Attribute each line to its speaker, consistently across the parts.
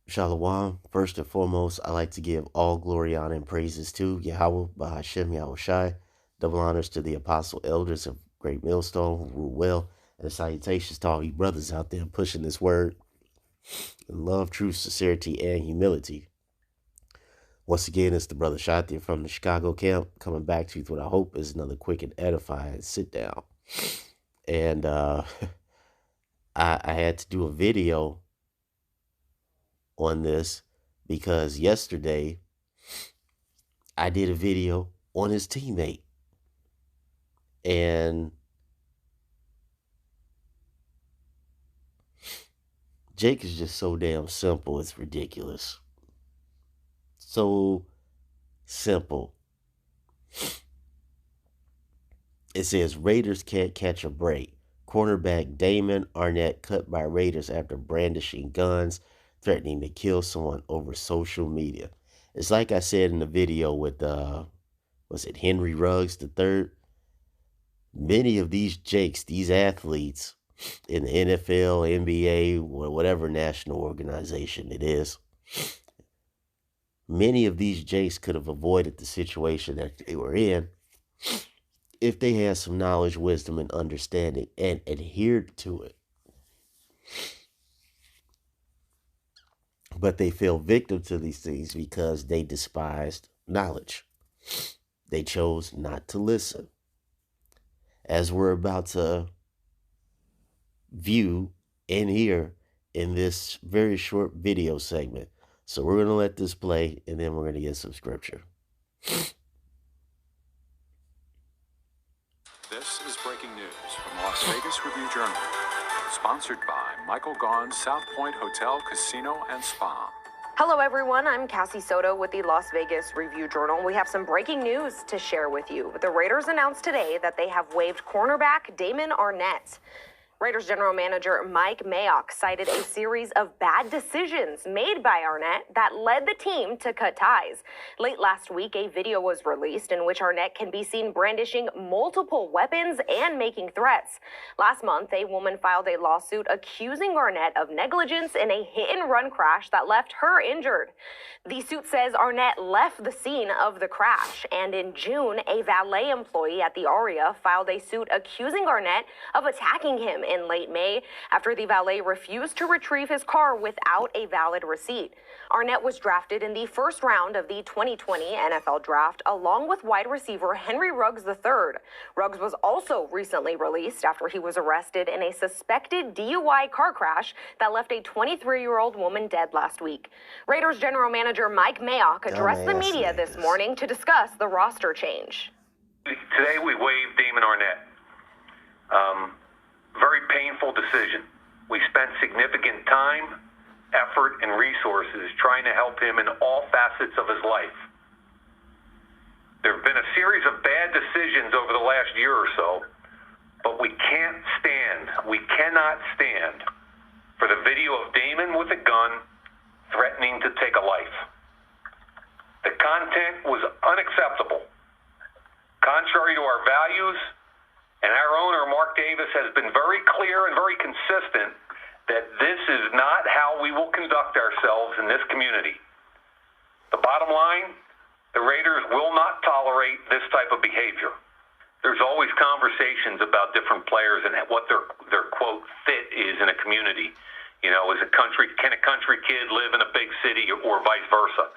Speaker 1: Shalom. First and foremost, I like to give all glory, honor, and praises to Yahweh, Bahashem, Yahweh Shai. Double honors to the apostle elders of Great Millstone who rule well. And salutations to all you brothers out there pushing this word in love, truth, sincerity, and humility. Once again, it's the brother Shatia from the Chicago camp coming back to you with what I hope is another quick and edifying sit down. And I had to do a video on this because yesterday I did a video on his teammate. And Jake is just so damn simple, it's ridiculous. So simple. It says Raiders can't catch a break. Cornerback Damon Arnett cut by Raiders after brandishing guns, threatening to kill someone over social media. It's like I said in the video with was it Henry Ruggs III? Many of these Jakes, these athletes in the NFL, NBA, or whatever national organization it is, many of these Jakes could have avoided the situation that they were in if they had some knowledge, wisdom, and understanding and adhered to it. But they fell victim to these things because they despised knowledge. They chose not to listen. As we're about to view and hear in this very short video segment. So we're going to let this play and then we're going to get some scripture.
Speaker 2: This is breaking news from Las Vegas Review-Journal, sponsored by Michael Gaughan's South Point Hotel, Casino, and Spa.
Speaker 3: Hello, everyone. I'm Cassie Soto with the Las Vegas Review-Journal. We have some breaking news to share with you. The Raiders announced today that they have waived cornerback Damon Arnett. Raiders general manager Mike Mayock cited a series of bad decisions made by Arnett that led the team to cut ties. Late last week, a video was released in which Arnett can be seen brandishing multiple weapons and making threats. Last month, a woman filed a lawsuit accusing Arnett of negligence in a hit-and-run crash that left her injured. The suit says Arnett left the scene of the crash, and in June, a valet employee at the Aria filed a suit accusing Arnett of attacking him in late May after the valet refused to retrieve his car without a valid receipt. Arnett was drafted in the first round of the 2020 NFL Draft along with wide receiver Henry Ruggs III. Ruggs was also recently released after he was arrested in a suspected DUI car crash that left a 23-year-old woman dead last week. Raiders general manager Mike Mayock addressed the media this morning to discuss the roster change.
Speaker 4: Today we waived Damon Arnett. Very painful decision. We spent significant time, effort, and resources trying to help him in all facets of his life. There have been a series of bad decisions over the last year or so, but we cannot stand for the video of Damon with a gun threatening to take a life. The content was unacceptable. Contrary to our values, and our owner, Mark Davis, has been very clear and very consistent that this is not how we will conduct ourselves in this community. The bottom line, the Raiders will not tolerate this type of behavior. There's always conversations about different players and what their quote fit is in a community. You know, can a country kid live in a big city or vice versa?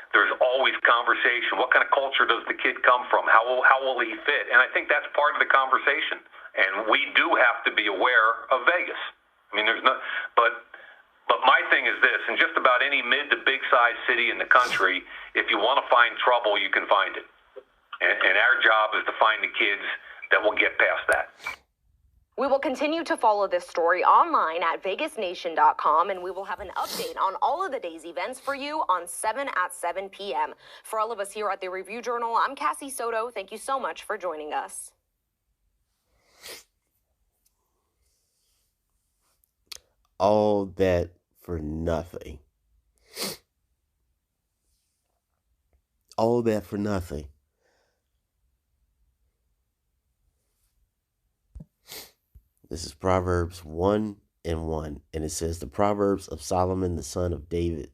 Speaker 4: There's always conversation. What kind of culture does the kid come from? How will he fit? And I think that's part of the conversation. And we do have to be aware of Vegas. I mean, but my thing is this: in just about any mid to big size city in the country, if you want to find trouble, you can find it. And our job is to find the kids that will get past that.
Speaker 3: We will continue to follow this story online at vegasnation.com, and we will have an update on all of the day's events for you on 7 p.m. For all of us here at the Review Journal, I'm Cassie Soto. Thank you so much for joining us.
Speaker 1: All that for nothing. All that for nothing. This is Proverbs 1 and 1. And it says, the Proverbs of Solomon, the son of David,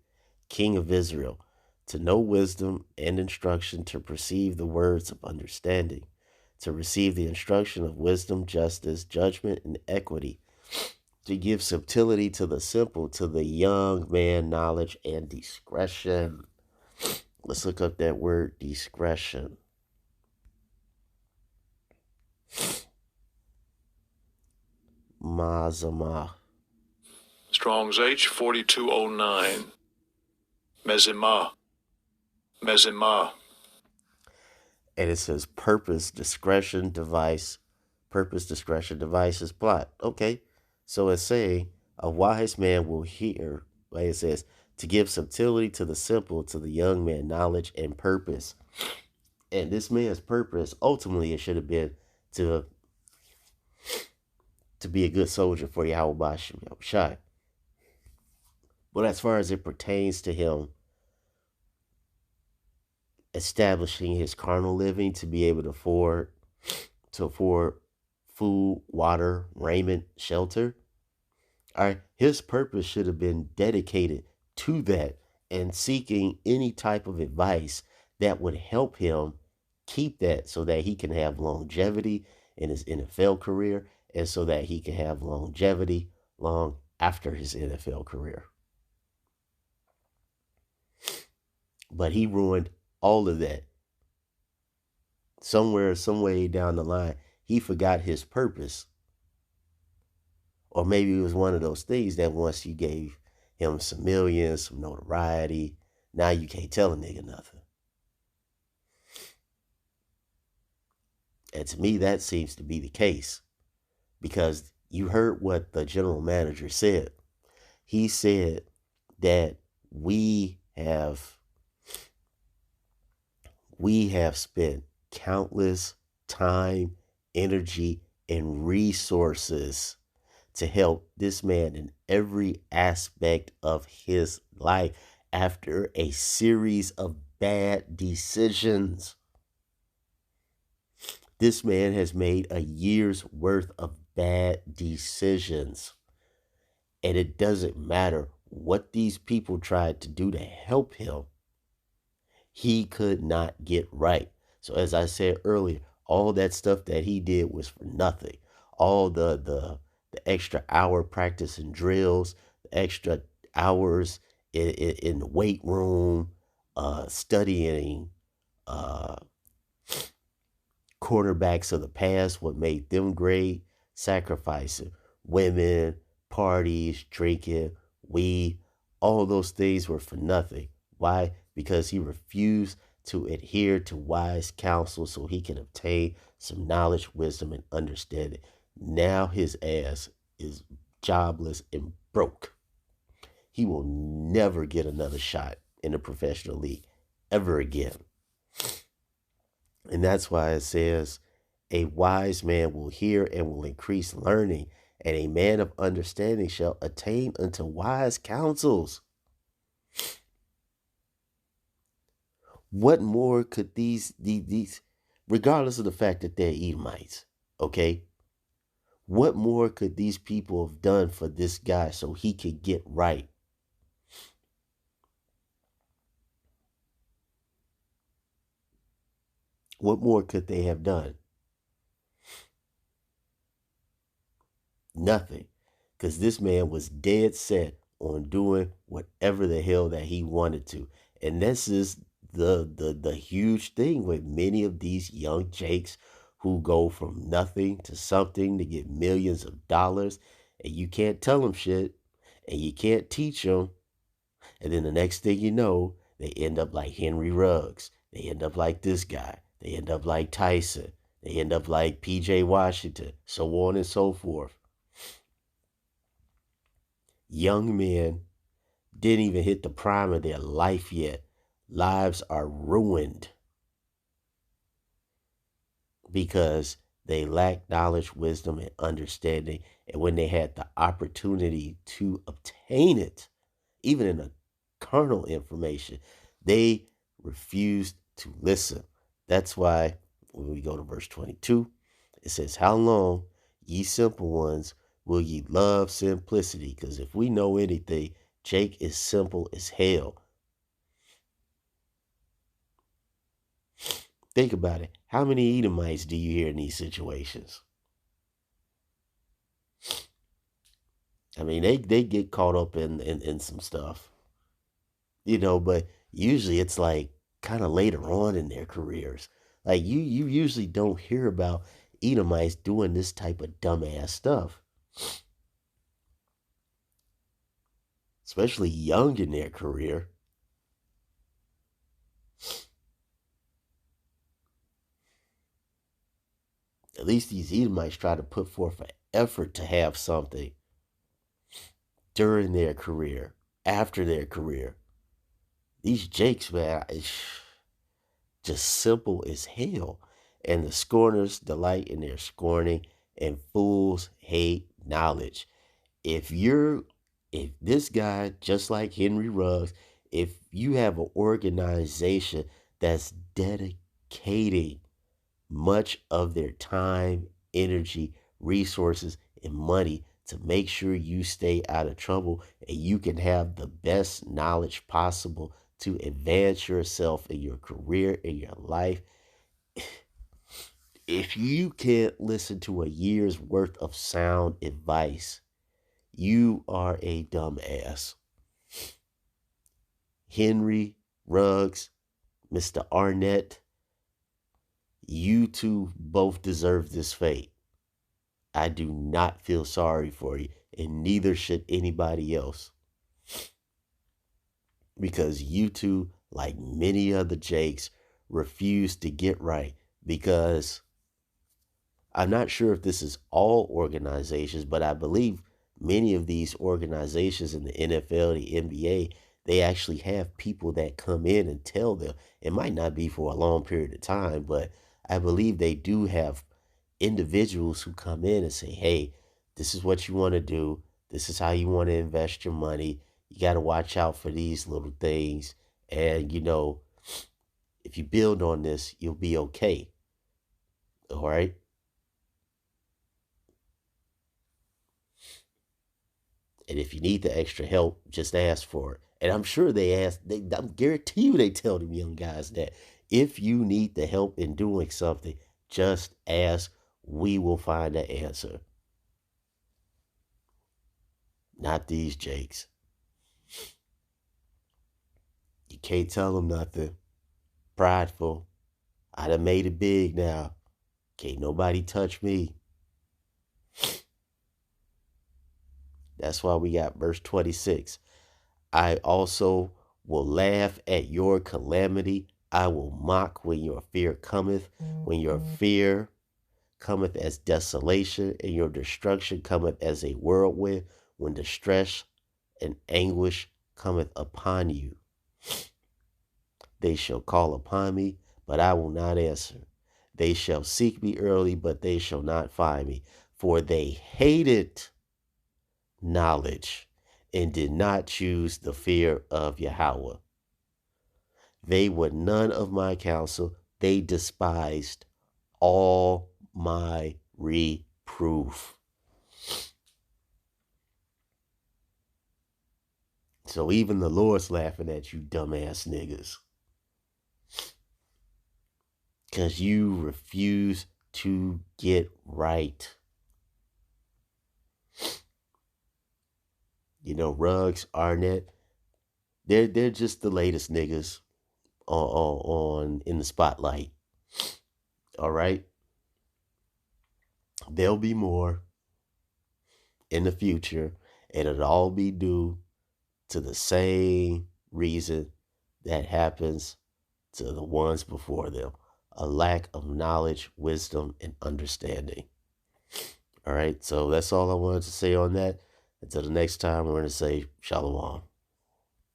Speaker 1: king of Israel, to know wisdom and instruction, to perceive the words of understanding, to receive the instruction of wisdom, justice, judgment, and equity, to give subtlety to the simple, to the young man knowledge and discretion. Let's look up that word discretion. Mazama.
Speaker 2: Strong's H 4209. Mezima. Mezima.
Speaker 1: And it says purpose, discretion, device. Purpose, discretion, device is plot. Okay. So it's saying a wise man will hear, like it says, to give subtlety to the simple, to the young man, knowledge and purpose. And this man's purpose, ultimately, it should have been to be a good soldier for Yahweh Shai. But as far as it pertains to him establishing his carnal living to be able to afford food, water, raiment, shelter, all right, his purpose should have been dedicated to that and seeking any type of advice that would help him keep that so that he can have longevity in his NFL career and so that he can have longevity long after his NFL career. But he ruined all of that. Somewhere, some way down the line, he forgot his purpose. Or maybe it was one of those things that once you gave him some millions, some notoriety, now you can't tell a nigga nothing. And to me, that seems to be the case. Because you heard what the general manager said. He said that we have spent countless time, energy, and resources to help this man in every aspect of his life after a series of bad decisions. This man has made a year's worth of bad decisions. And it doesn't matter what these people tried to do to help him. He could not get right. So as I said earlier, all that stuff that he did was for nothing. All the extra hour practicing drills, the extra hours in the weight room, studying quarterbacks of the past, what made them great, sacrificing women, parties, drinking, weed, all those things were for nothing. Why? Because he refused to adhere to wise counsel so he can obtain some knowledge, wisdom, and understanding. Now his ass is jobless and broke. He will never get another shot in the professional league ever again. And that's why it says, a wise man will hear and will increase learning, and a man of understanding shall attain unto wise counsels. What more could these, regardless of the fact that they're Edomites, okay? What more could these people have done for this guy so he could get right? What more could they have done? Nothing. Because this man was dead set on doing whatever the hell that he wanted to. And this is the huge thing with many of these young jakes who go from nothing to something to get millions of dollars. And you can't tell them shit. And you can't teach them. And then the next thing you know, they end up like Henry Ruggs. They end up like this guy. They end up like Tyson. They end up like PJ Washington. So on and so forth. Young men didn't even hit the prime of their life yet. Lives are ruined because they lack knowledge, wisdom, and understanding. And when they had the opportunity to obtain it, even in a carnal information, they refused to listen. That's why when we go to verse 22, it says, how long, ye simple ones, Will ye love simplicity? Because if we know anything, Jake is simple as hell. Think about it. How many Edomites do you hear in these situations? I mean, they get caught up in some stuff, but usually it's like kind of later on in their careers. Like you usually don't hear about Edomites doing this type of dumbass stuff, especially young in their career. At least these Edomites try to put forth an effort to have something during their career, after their career. These Jakes, man, it's just simple as hell. And the scorners delight in their scorning, and fools hate knowledge. If you're, if this guy, just like Henry Ruggs, if you have an organization that's dedicating much of their time, energy, resources, and money to make sure you stay out of trouble and you can have the best knowledge possible to advance yourself in your career, in your life. If you can't listen to a year's worth of sound advice, you are a dumbass. Henry Ruggs, Mr. Arnett, you two both deserve this fate. I do not feel sorry for you, and neither should anybody else. Because you two, like many other Jakes, refuse to get right. Because I'm not sure if this is all organizations, but I believe many of these organizations in the NFL, the NBA, they actually have people that come in and tell them. It might not be for a long period of time, but I believe they do have individuals who come in and say, hey, this is what you want to do. This is how you want to invest your money. You got to watch out for these little things. And, if you build on this, you'll be okay. All right. And if you need the extra help, just ask for it. And I'm sure I'm guarantee you they tell them young guys that if you need the help in doing something, just ask. We will find the answer. Not these Jakes. You can't tell them nothing. Prideful. I done made it big now. Can't nobody touch me. That's why we got verse 26. I also will laugh at your calamity. I will mock when your fear cometh. When your fear cometh as desolation, and your destruction cometh as a whirlwind. When distress and anguish cometh upon you. They shall call upon me, but I will not answer. They shall seek me early, but they shall not find me. For they hated knowledge and did not choose the fear of Yahweh. They were none of my counsel. They despised all my reproof. So even the Lord's laughing at you, dumbass niggas. Because you refuse to get right. Ruggs, Arnett, they're just the latest niggas on in the spotlight. All right? There'll be more in the future, and it'll all be due to the same reason that happens to the ones before them: a lack of knowledge, wisdom, and understanding. All right, so that's all I wanted to say on that. Until the next time, we're going to say Shalom.